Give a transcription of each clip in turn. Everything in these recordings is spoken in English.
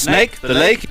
Snake, the lake.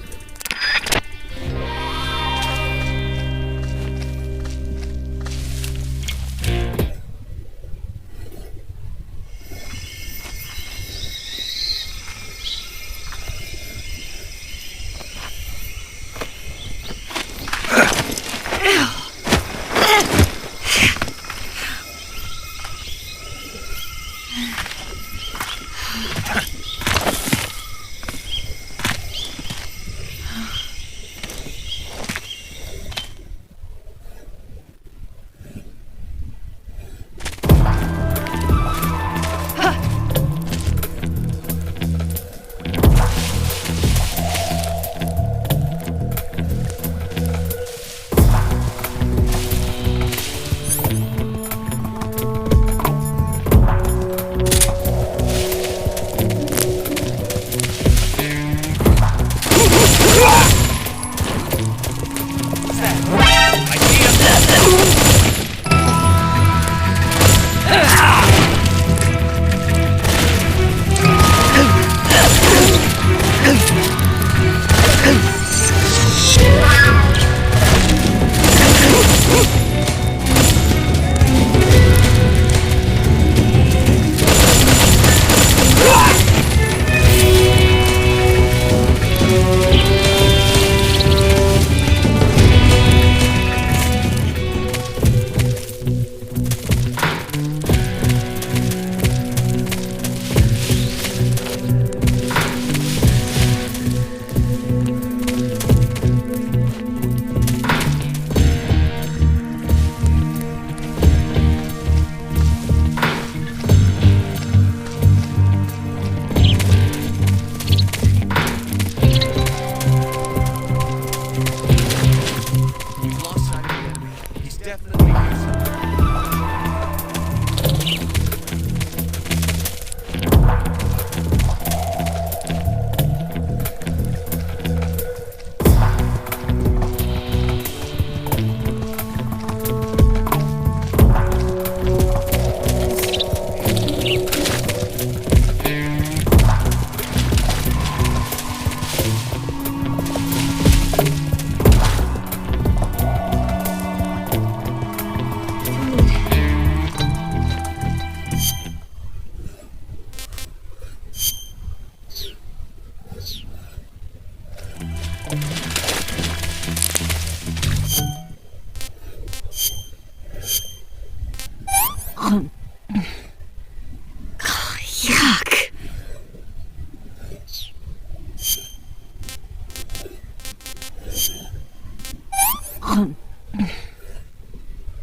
Yuck.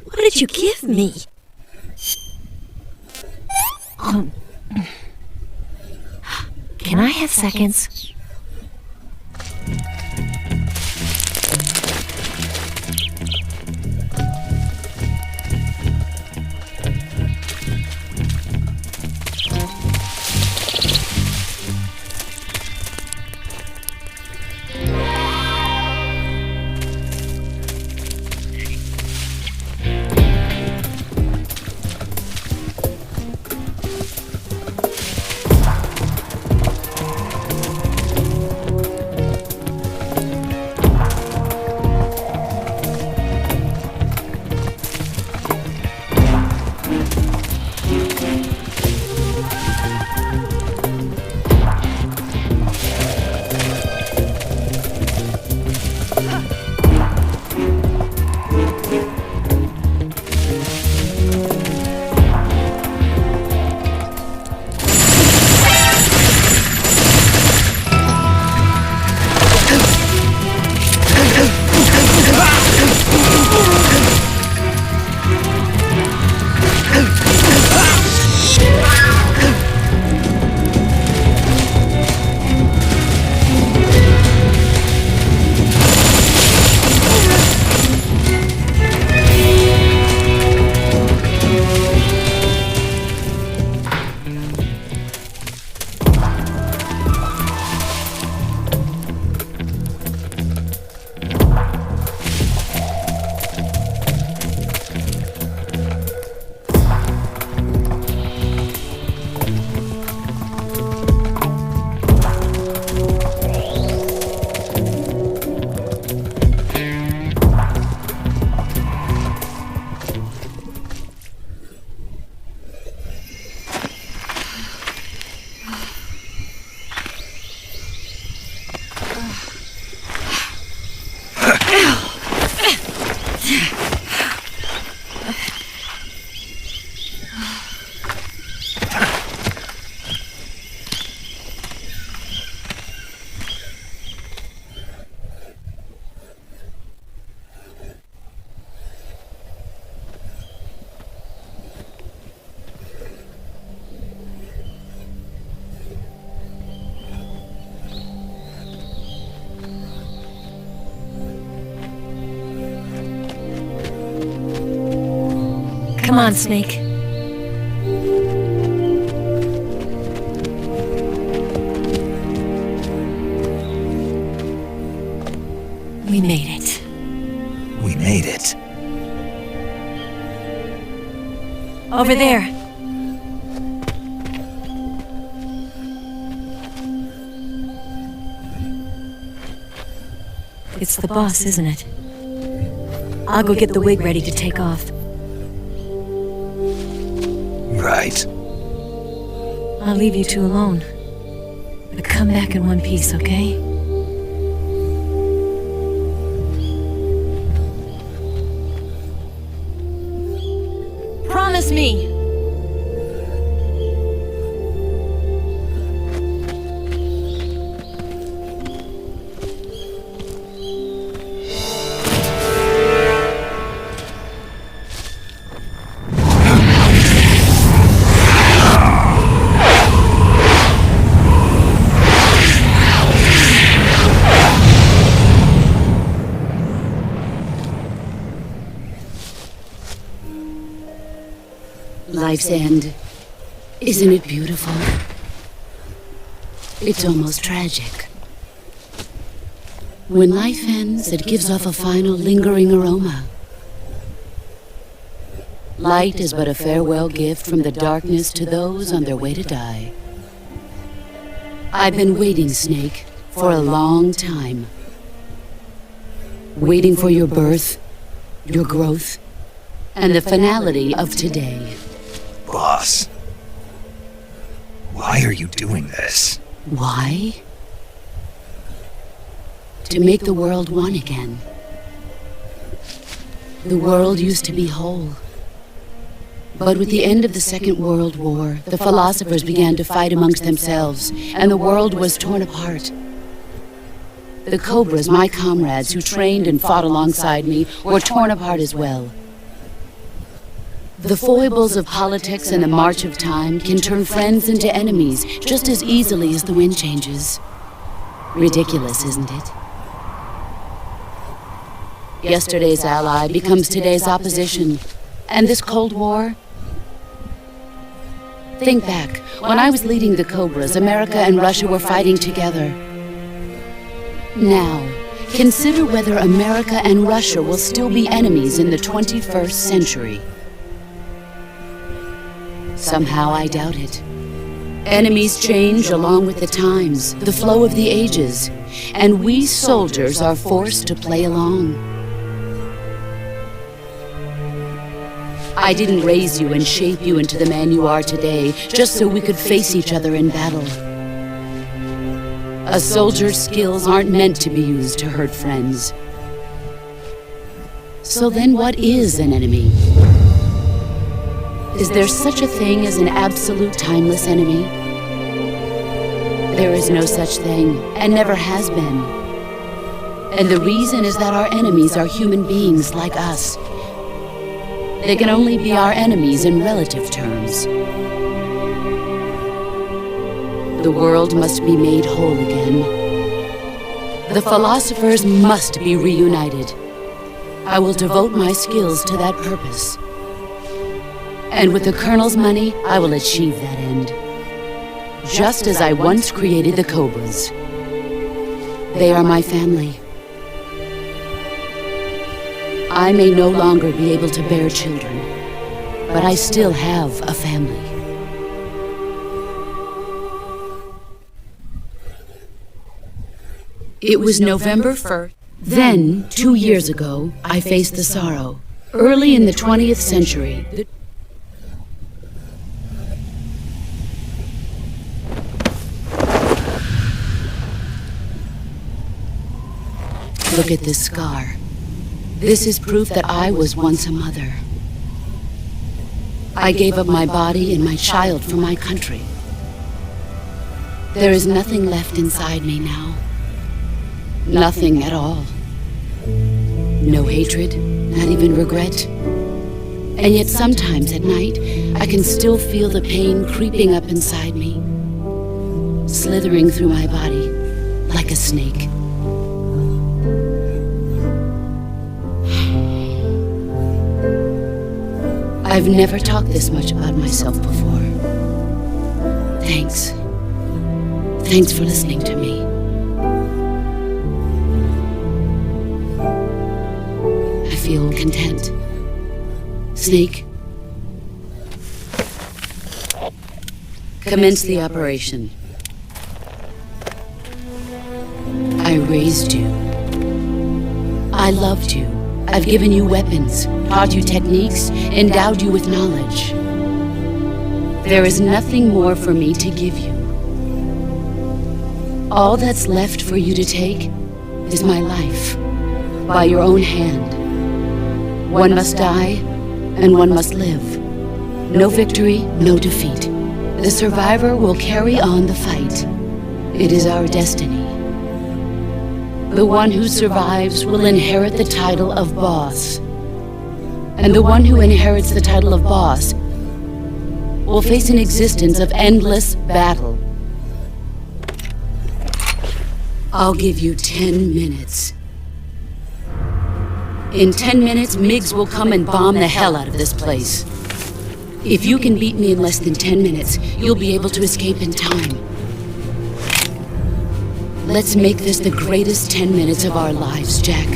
What did you give me? Can I have seconds? Come on, Snake. We made it. We made it. Over there. It's the boss, isn't it? I'll go get the wig ready to take off. Right. I'll leave you two alone. But come back in one piece, okay? Promise me! Life's end. Isn't it beautiful? It's almost tragic. When life ends, it gives off a final lingering aroma. Light is but a farewell gift from the darkness to those on their way to die. I've been waiting, Snake, for a long time. Waiting for your birth, your growth, and the finality of today. Boss. Why are you doing this? Why? To make the world one again. The world used to be whole. But with the end of the Second World War, the philosophers began to fight amongst themselves, and the world was torn apart. The Cobras, my comrades who trained and fought alongside me, were torn apart as well. The foibles of politics and the march of time can turn friends into enemies just as easily as the wind changes. Ridiculous, isn't it? Yesterday's ally becomes today's opposition. And this Cold War? Think back. When I was leading the Cobras, America and Russia were fighting together. Now, consider whether America and Russia will still be enemies in the 21st century. Somehow I doubt it. Enemies change along with the times, the flow of the ages, and we soldiers are forced to play along. I didn't raise you and shape you into the man you are today just so we could face each other in battle. A soldier's skills aren't meant to be used to hurt friends. So then what is an enemy? Is there such a thing as an absolute timeless enemy? There is no such thing, and never has been. And the reason is that our enemies are human beings like us. They can only be our enemies in relative terms. The world must be made whole again. The philosophers must be reunited. I will devote my skills to that purpose. And with the Colonel's money, I will achieve that end. Just as I once created the Cobras. They are my family. I may no longer be able to bear children, but I still have a family. It was November 1st. Then, 2 years ago, I faced the sorrow. Early in the 20th century, Look at this scar. This is proof that I was once a mother. I gave up my body and my child for my country. There is nothing left inside me now. Nothing at all. No hatred, not even regret. And yet sometimes at night, I can still feel the pain creeping up inside me, slithering through my body like a snake. I've never talked this much about myself before. Thanks. Thanks for listening to me. I feel content. Snake, commence the operation. I raised you. I loved you. I've given you weapons, taught you techniques, endowed you with knowledge. There is nothing more for me to give you. All that's left for you to take is my life, by your own hand. One must die, and one must live. No victory, no defeat. The survivor will carry on the fight. It is our destiny. The one who survives will inherit the title of boss. And the one who inherits the title of boss will face an existence of endless battle. I'll give you 10 minutes. In 10 minutes, Miggs will come and bomb the hell out of this place. If you can beat me in less than 10 minutes, you'll be able to escape in time. Let's make this the greatest 10 minutes of our lives, Jack.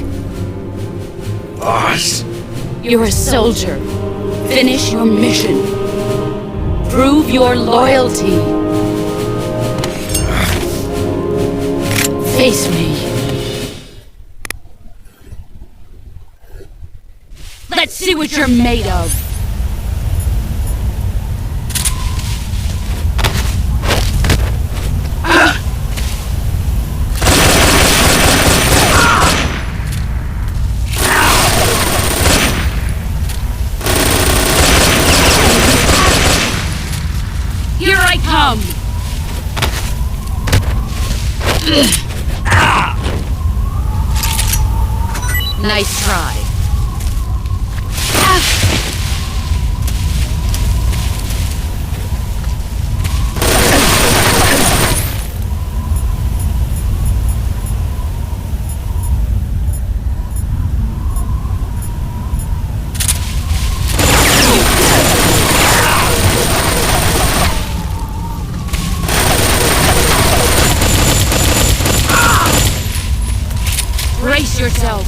Boss. You're a soldier. Finish your mission. Prove your loyalty. Face me. Let's see what you're made of. Here I come. Nice try. Brace yourself.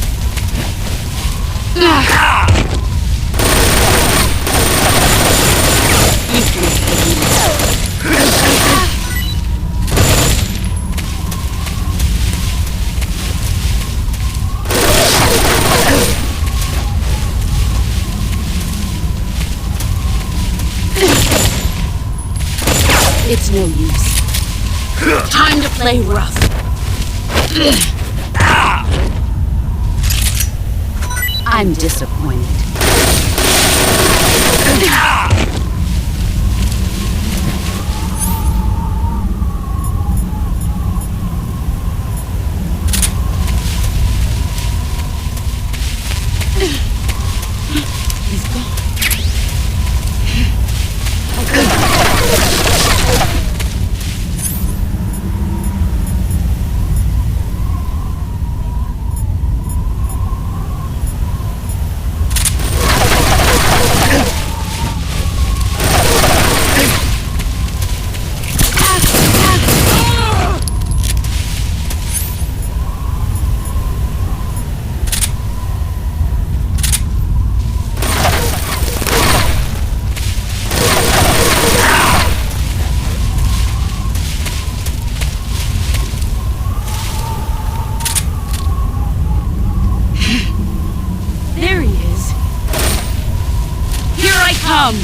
It's no use. Time to play rough. I'm disappointed. He's gone. There he is. Here I come.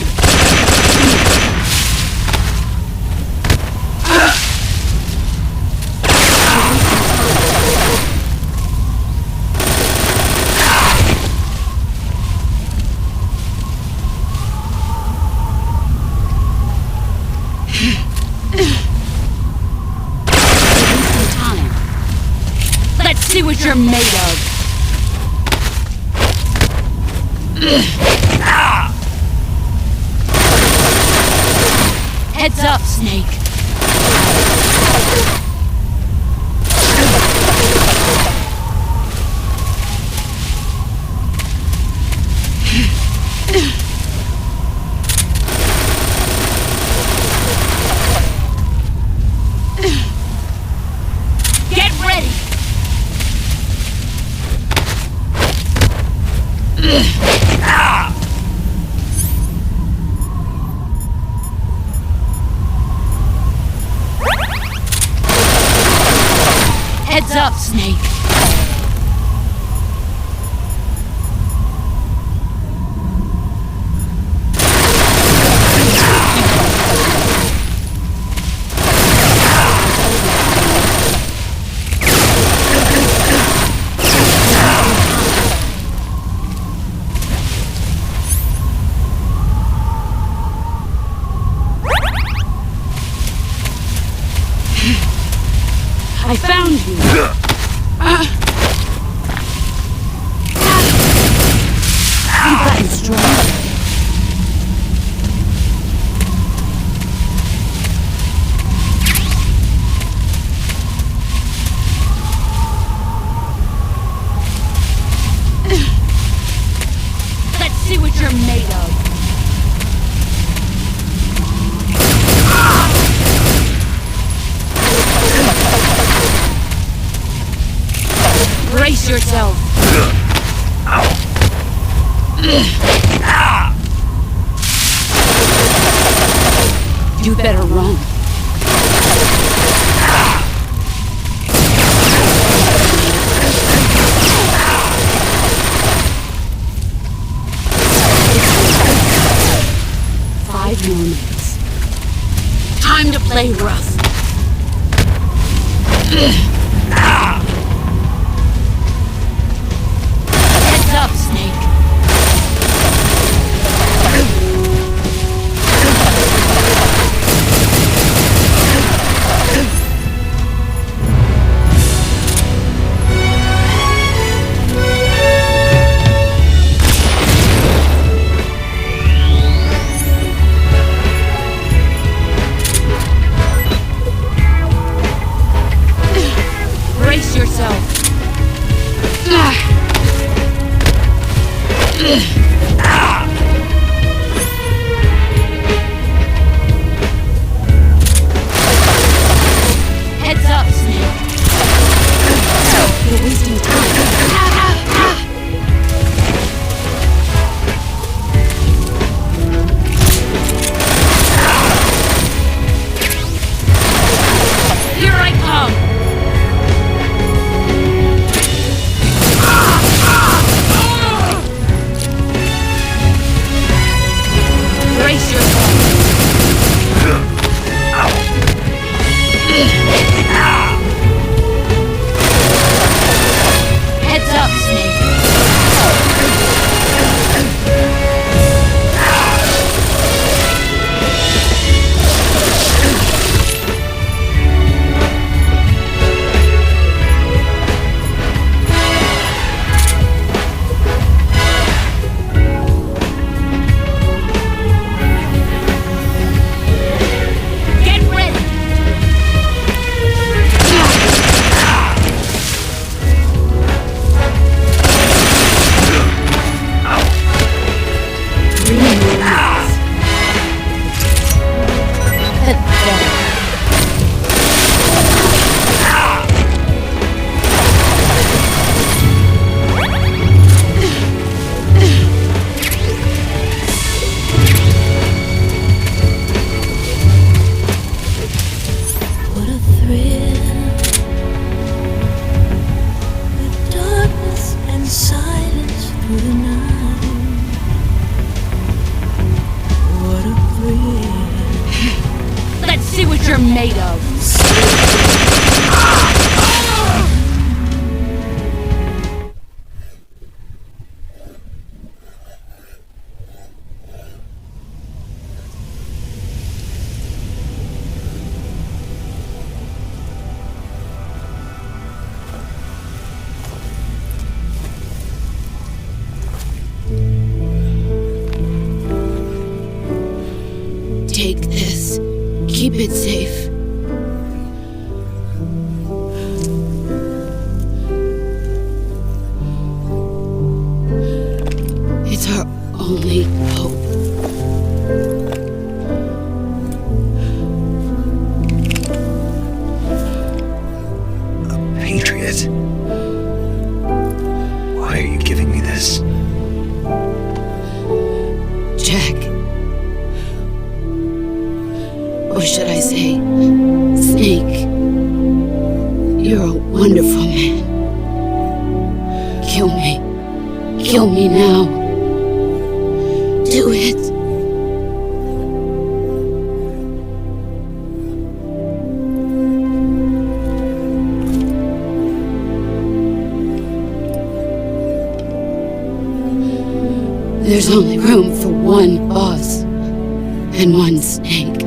Time. Let's see what you're made of. Heads up, Snake. up, Snake! I found you! You've gotten stronger. Let's see what you're made of. Brace yourself! You better run. Five more minutes. Time to play rough. Heads up, Snake. Brace yourself. Heads up, Snake. You're wasting time. Here I come. Brace yourself. Heads up, Snake. Get ready. 3 minutes. Pathetic. What a thrill. The darkness and silence through the night. What a thrill. Let's see what you're made of. Take this. Keep it safe. It's our only hope. A patriot? Why are you giving me this? Jack. Or should I say, Snake. You're a wonderful man. Kill me. Kill me now. Do it. There's only room for one boss and one snake.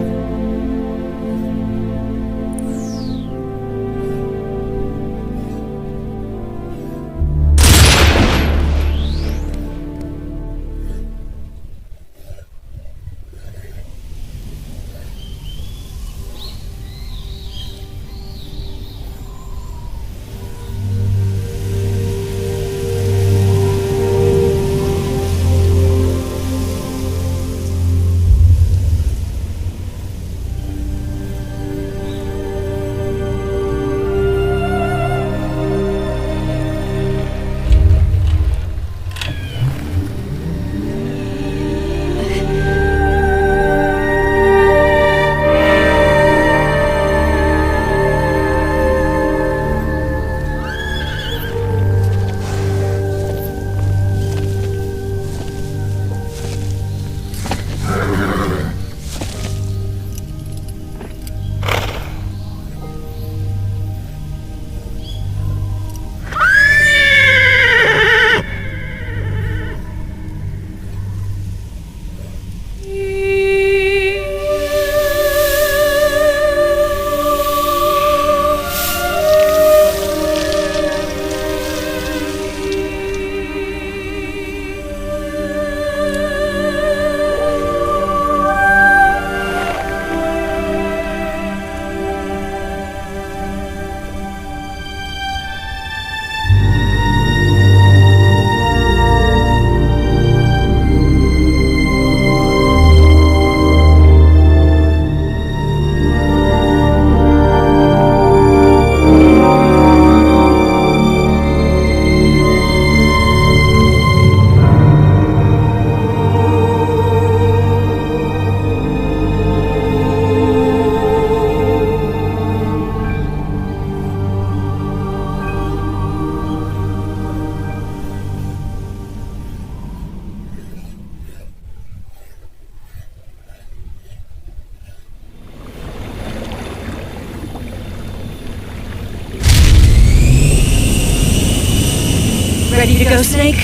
Ready to go, Snake?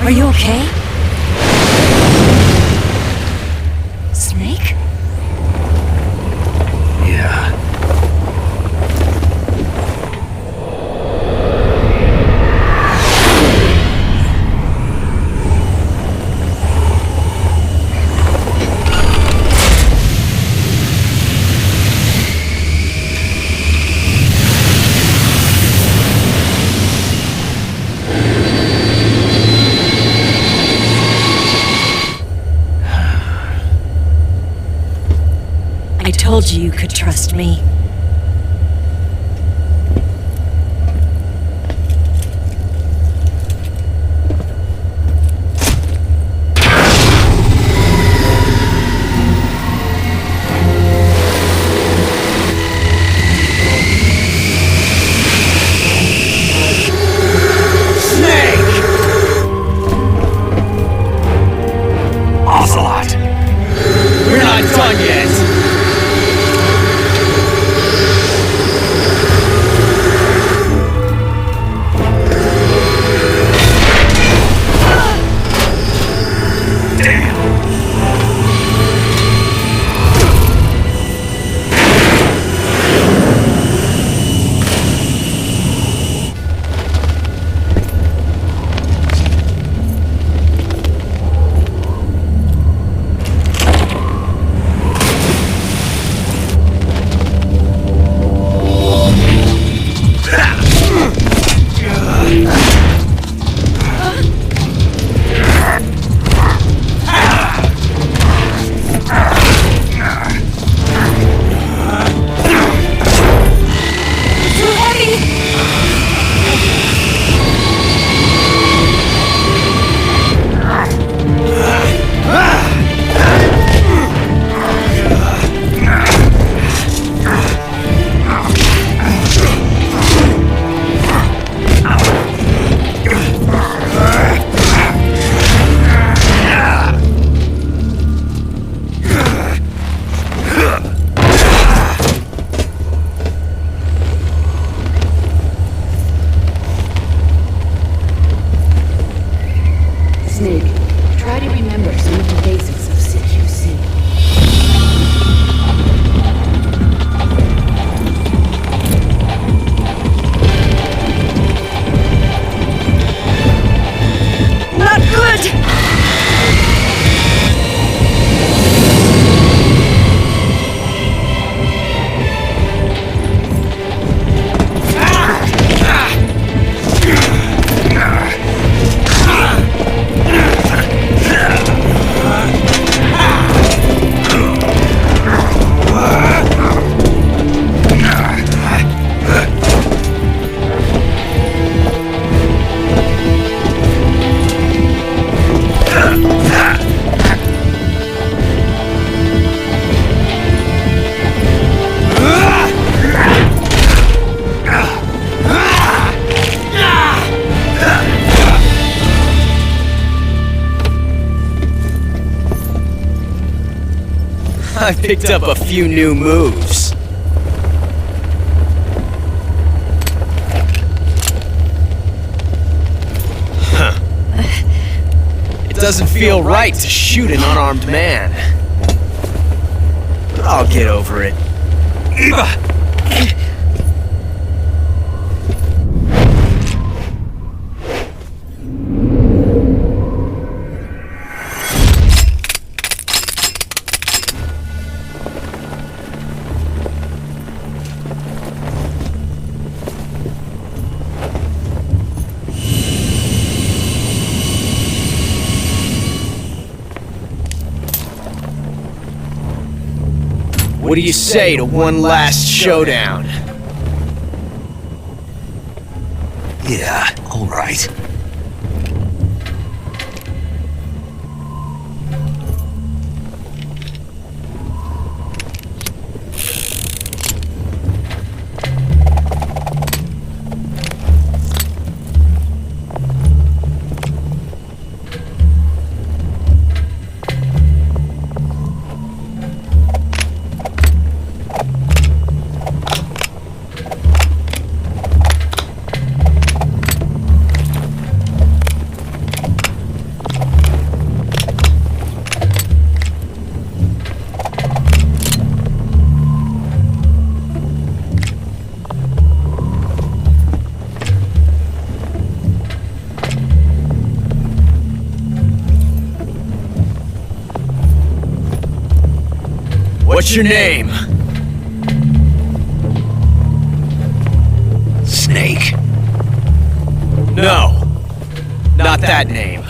Are you okay? Snake? Yeah. I told you you could trust me. Ocelot! We're not done yet! I've picked up a few new moves. Huh. It doesn't feel right to shoot an unarmed man. But I'll get over it. What do you say to one last showdown? Yeah, all right. What's your name? Snake. No, not that name.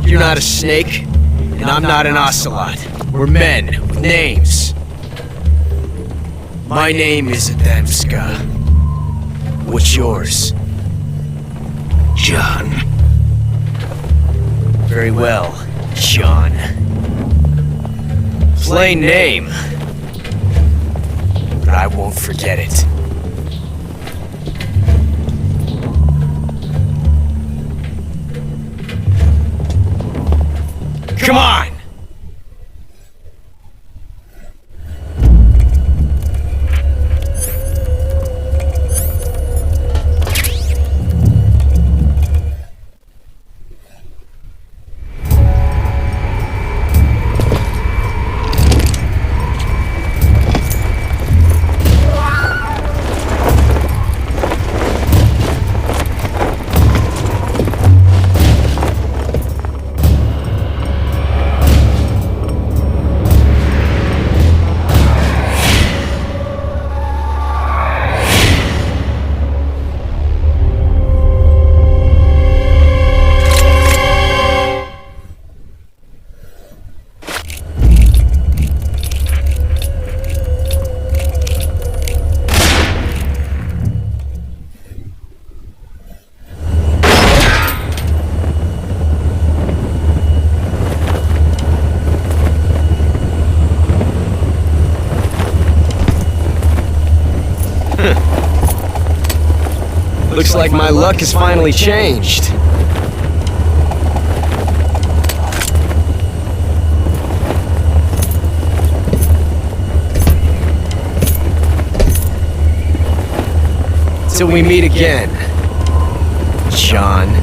You're not a snake, and I'm not an ocelot. We're men with names. My name is Adamska. What's yours? John. Very well, John. Plain name, but I won't forget it. Come on! Looks like my luck has finally changed. Till we meet again, John.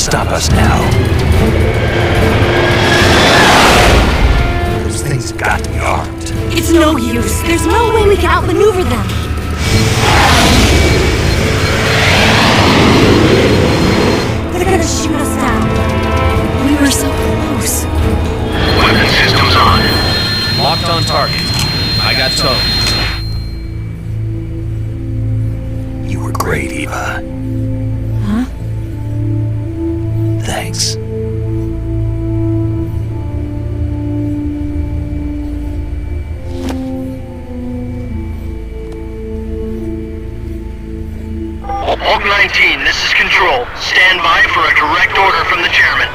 stop us now. Those things have got to be armed. It's no use. There's no way we can outmaneuver them. They're gonna shoot us down. We were so close. Weapon systems on. Locked on target. I got towed. You were great, Eva. Huh? Thanks. Hulk 19, this is Control. Stand by for a direct order from the chairman.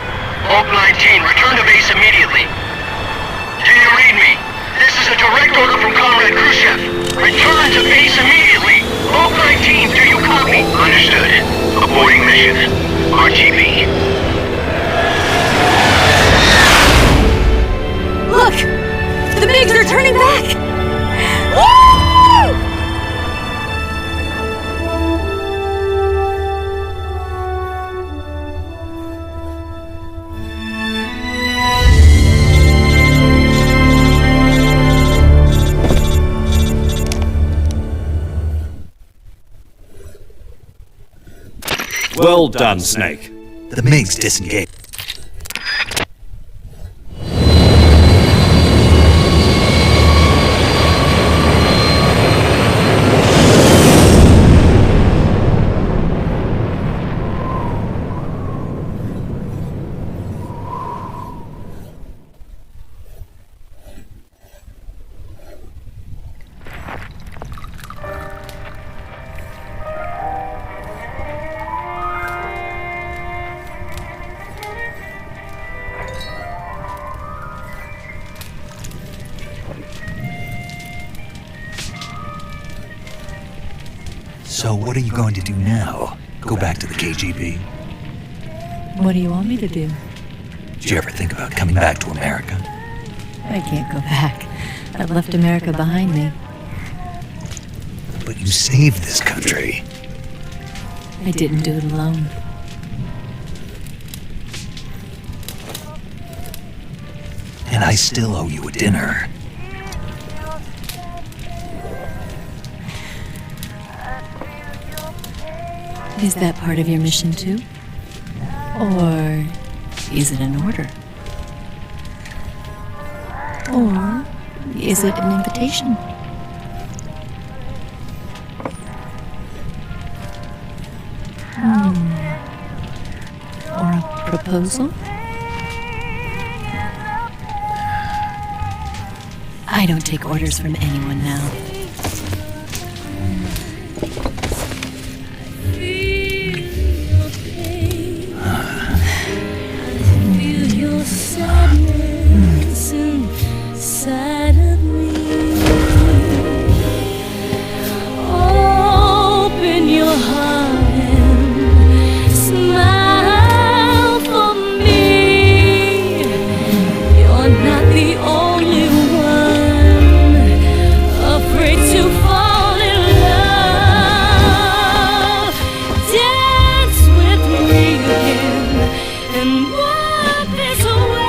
Hulk 19, return to base immediately. Do you read me? This is a direct order from Comrade Khrushchev. Return to base immediately. Hulk 19, do you copy? Understood. Aborting mission. RTB. Look! The Bigs are turning back! Woo! Well done, Snake. The MiGs disengaged. So what are you going to do now? Go back to the KGB? What do you want me to do? Did you ever think about coming back to America? I can't go back. I've left America behind me. But you saved this country. I didn't do it alone. And I still owe you a dinner. Is that part of your mission too? Or is it an order? Or is it an invitation? Or a proposal? I don't take orders from anyone now. Inside of me. Open your heart and smile for me. You're not the only one afraid to fall in love. Dance with me again and wipe this away.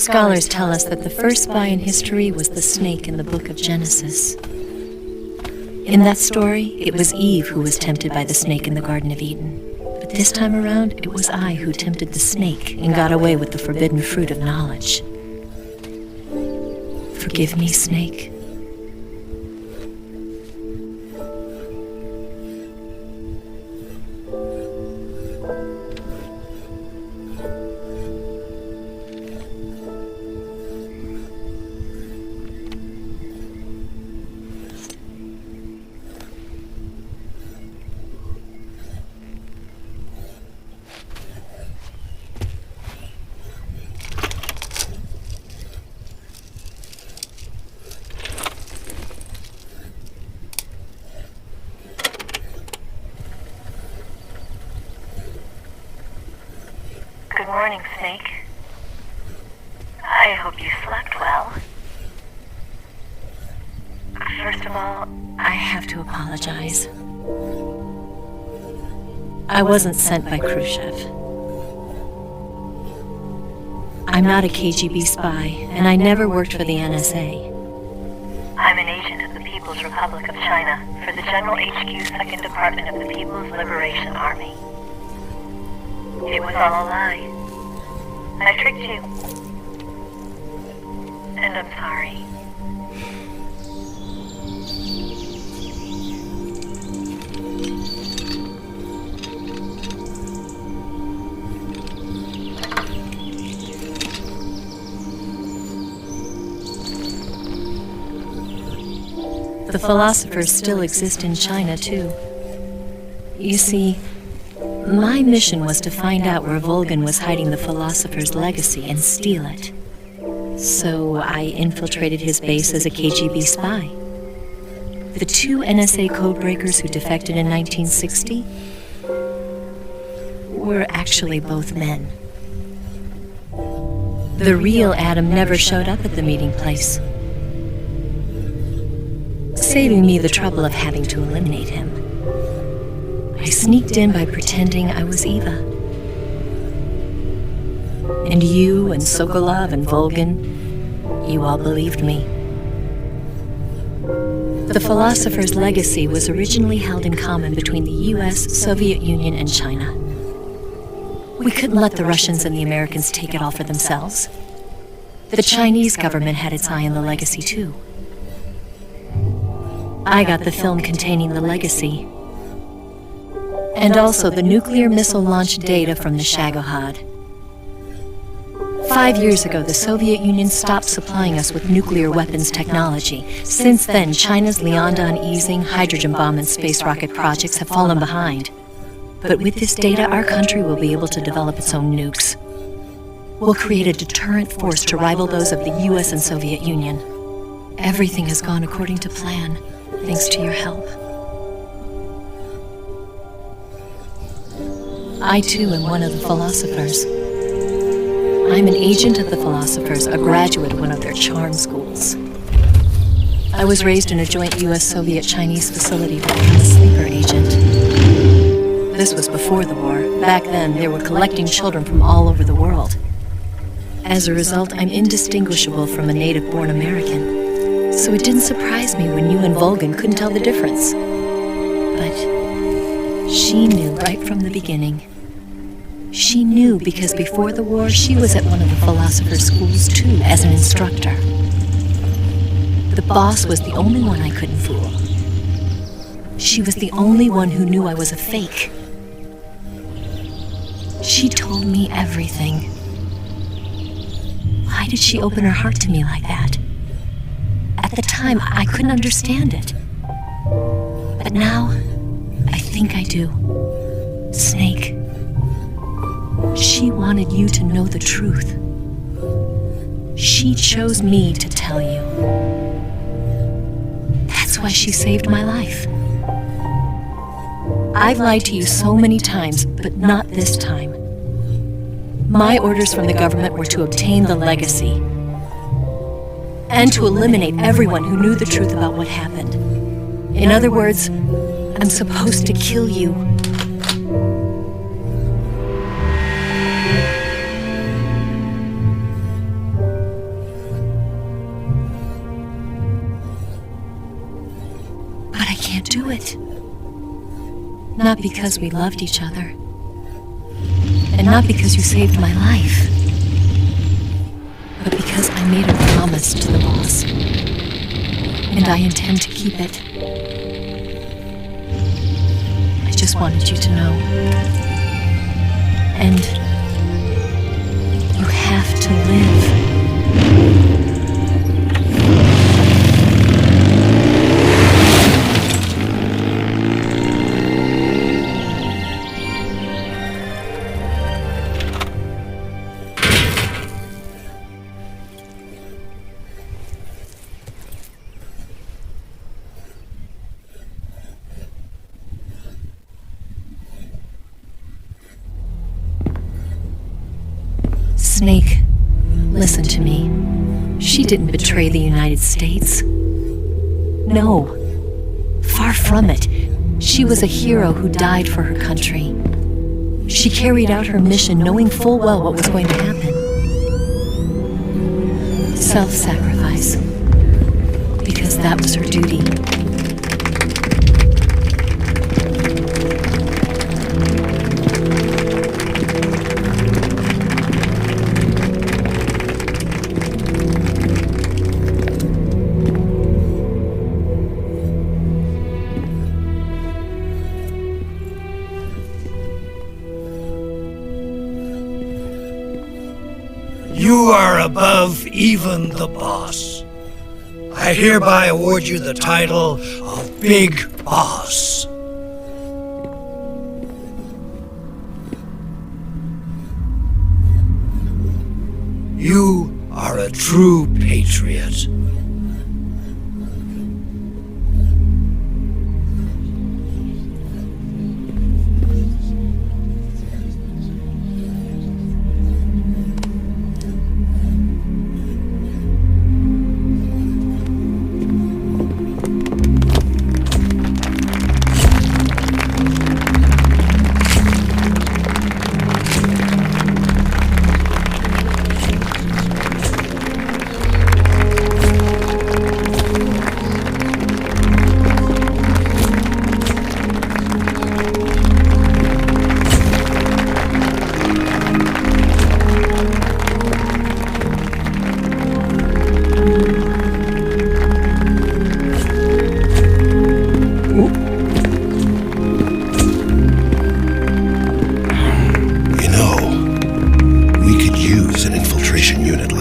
Scholars tell us that the first spy in history was the snake in the book of Genesis. In that story, it was Eve who was tempted by the snake in the Garden of Eden. But this time around, it was I who tempted the snake and got away with the forbidden fruit of knowledge. Forgive me, Snake. Good morning, Snake. I hope you slept well. First of all, I have to apologize. I wasn't sent by Khrushchev. I'm not a KGB spy, and I never worked for the NSA. I'm an agent of the People's Republic of China for the General HQ 2nd Department of the People's Liberation Army. It was all a lie. I tricked you. And I'm sorry. The philosophers still exist in China, too. You see, my mission was to find out where Volgin was hiding the philosopher's legacy and steal it. So I infiltrated his base as a KGB spy. The two NSA codebreakers who defected in 1960 were actually both men. The real Adam never showed up at the meeting place, saving me the trouble of having to eliminate him. I sneaked in by pretending I was Eva. And you and Sokolov and Volgin, you all believed me. The philosopher's legacy was originally held in common between the US, Soviet Union, and China. We couldn't let the Russians and the Americans take it all for themselves. The Chinese government had its eye on the legacy too. I got the film containing the legacy, and also the nuclear missile launch data from the Shagohod. 5 years ago, the Soviet Union stopped supplying us with nuclear weapons technology. Since then, China's Liaodong easing, hydrogen bomb, and space rocket projects have fallen behind. But with this data, our country will be able to develop its own nukes. We'll create a deterrent force to rival those of the US and Soviet Union. Everything has gone according to plan, thanks to your help. I too am one of the philosophers. I'm an agent of the philosophers, a graduate of one of their charm schools. I was raised in a joint US-Soviet-Chinese facility to become a sleeper agent. This was before the war. Back then, they were collecting children from all over the world. As a result, I'm indistinguishable from a native-born American. So it didn't surprise me when you and Volgin couldn't tell the difference. But she knew right from the beginning. She knew because before the war, she was at one of the philosopher's schools too, as an instructor. The boss was the only one I couldn't fool. She was the only one who knew I was a fake. She told me everything. Why did she open her heart to me like that? At the time, I couldn't understand it. But now, I think I do. Snake. She wanted you to know the truth. She chose me to tell you. That's why she saved my life. I've lied to you so many times, but not this time. My orders from the government were to obtain the legacy and to eliminate everyone who knew the truth about what happened. In other words, I'm supposed to kill you. Not because we loved each other. And not because you saved my life. But because I made a promise to the boss. And I intend to keep it. I just wanted you to know. And you have to live. Snake, listen to me. She didn't betray the United States. No. Far from it. She was a hero who died for her country. She carried out her mission knowing full well what was going to happen. Self-sacrifice. Because that was her duty. You are above even the boss. I hereby award you the title of Big Boss. You are a true patriot.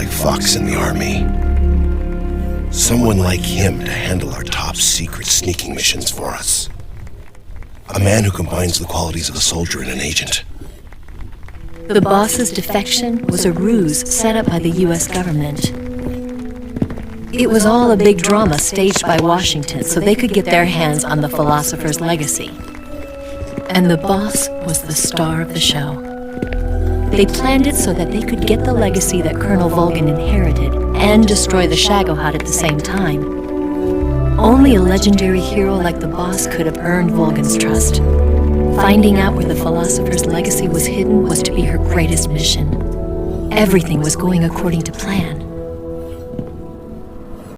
Fox in the army. Someone like him to handle our top secret sneaking missions for us. A man who combines the qualities of a soldier and an agent. The boss's defection was a ruse set up by the US government. It was all a big drama staged by Washington so they could get their hands on the philosopher's legacy. And the boss was the star of the show. They planned it so that they could get the legacy that Colonel Volgin inherited and destroy the Shagohod at the same time. Only a legendary hero like the boss could have earned Volgin's trust. Finding out where the philosopher's legacy was hidden was to be her greatest mission. Everything was going according to plan.